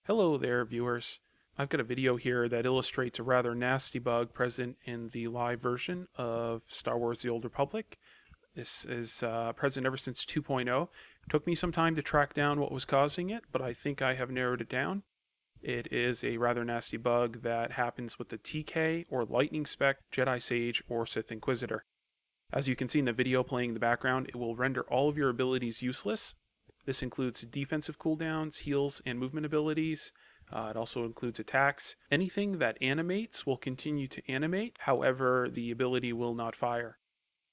Hello there, viewers. I've got a video here that illustrates a rather nasty bug present in the live version of Star Wars The Old Republic. This is present ever since 2.0. It took me some time to track down what was causing it, but I think I have narrowed it down. It is a rather nasty bug that happens with the TK or Lightning Spec, Jedi Sage, or Sith Inquisitor. As you can see in the video playing in the background, it will render all of your abilities useless. This includes defensive cooldowns, heals, and movement abilities. It also includes attacks. Anything that animates will continue to animate, however, the ability will not fire.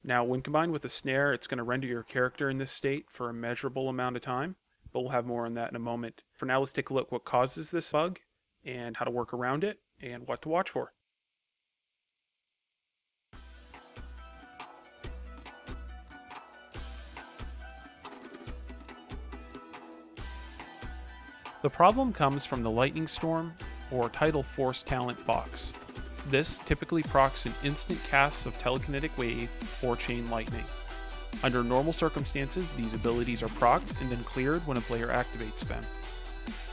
Now, when combined with a snare, it's going to render your character in this state for a measurable amount of time, but we'll have more on that in a moment. For now, let's take a look at what causes this bug, and how to work around it, and what to watch for. The problem comes from the Lightning Storm, or Tidal Force Talent box. This typically procs an instant cast of Telekinetic Wave or Chain Lightning. Under normal circumstances, these abilities are procced and then cleared when a player activates them.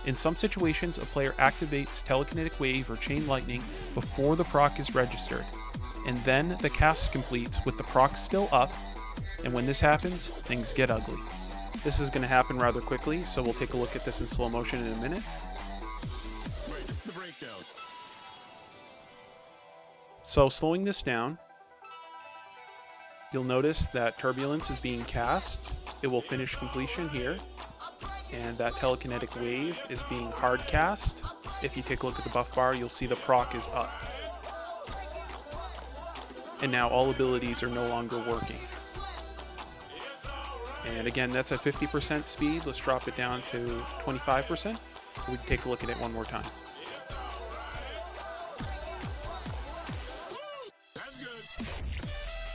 In some situations, a player activates Telekinetic Wave or Chain Lightning before the proc is registered, and then the cast completes with the proc still up, and when this happens, things get ugly. This is going to happen rather quickly, so we'll take a look at this in slow motion in a minute. So slowing this down, you'll notice that Turbulence is being cast. It will finish completion here, and that Telekinetic Wave is being hard cast. If you take a look at the buff bar, you'll see the proc is up. And now all abilities are no longer working. And again, that's at 50% speed. Let's drop it down to 25%. We can take a look at it one more time.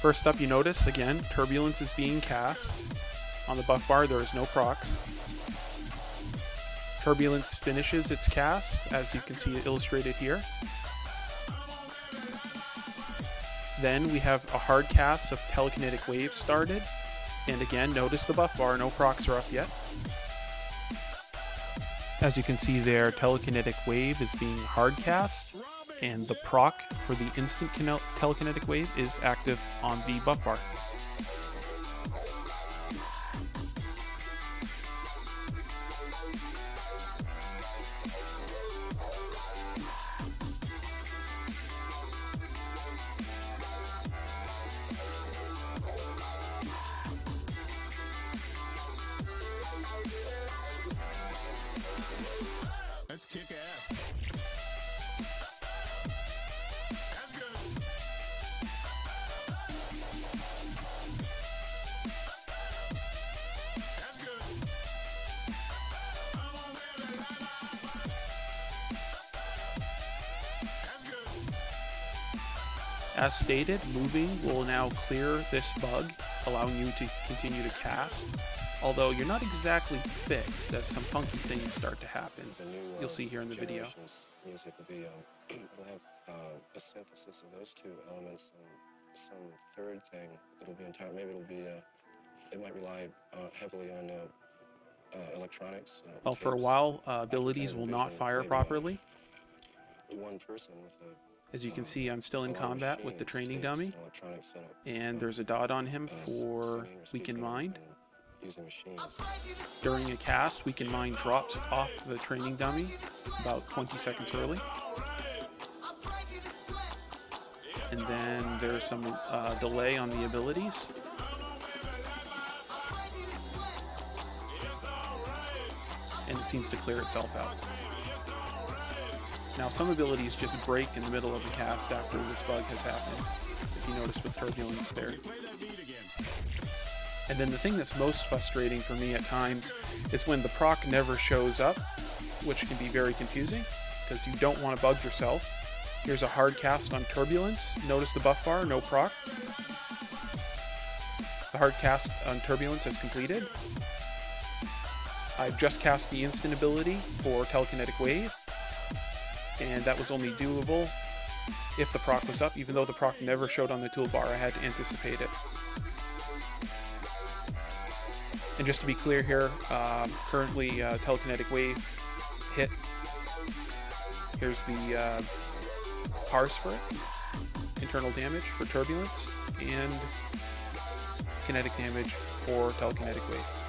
First up, you notice, again, Turbulence is being cast. On the buff bar, there is no procs. Turbulence finishes its cast, as you can see it illustrated here. Then we have a hard cast of Telekinetic Wave started. And again, notice the buff bar, no procs are up yet. As you can see there, Telekinetic Wave is being hard cast, and the proc for the instant Telekinetic Wave is active on the buff bar. Let's kick ass. That's good. That's good. That's good. As stated, moving will now clear this bug, allowing you to continue to cast. Although you're not exactly fixed, as some funky things start to happen. You'll see here in the video. Music will be, it'll have a synthesis of those two elements and some third thing that'll be entire. Maybe it'll be, it might rely heavily on electronics. Well, for a while, abilities will not fire properly. One person with a, as you can see, I'm still in combat with the training dummy, and there's a dot on him for Weaken Mind. During a cast, Weaken Mind drops off the training dummy about 20 seconds early. And then there's some delay on the abilities. And it seems to clear itself out. Now, some abilities just break in the middle of the cast after this bug has happened, if you notice with Turbulence there. And then the thing that's most frustrating for me at times is when the proc never shows up, which can be very confusing, because you don't want to bug yourself. Here's a hard cast on Turbulence. Notice the buff bar, no proc. The hard cast on Turbulence is completed. I've just cast the instant ability for Telekinetic Wave, and that was only doable if the proc was up. Even though the proc never showed on the toolbar, I had to anticipate it. And just to be clear here, currently Telekinetic Wave hit Here's the R's for it, internal damage for turbulence, and kinetic damage for telekinetic wave.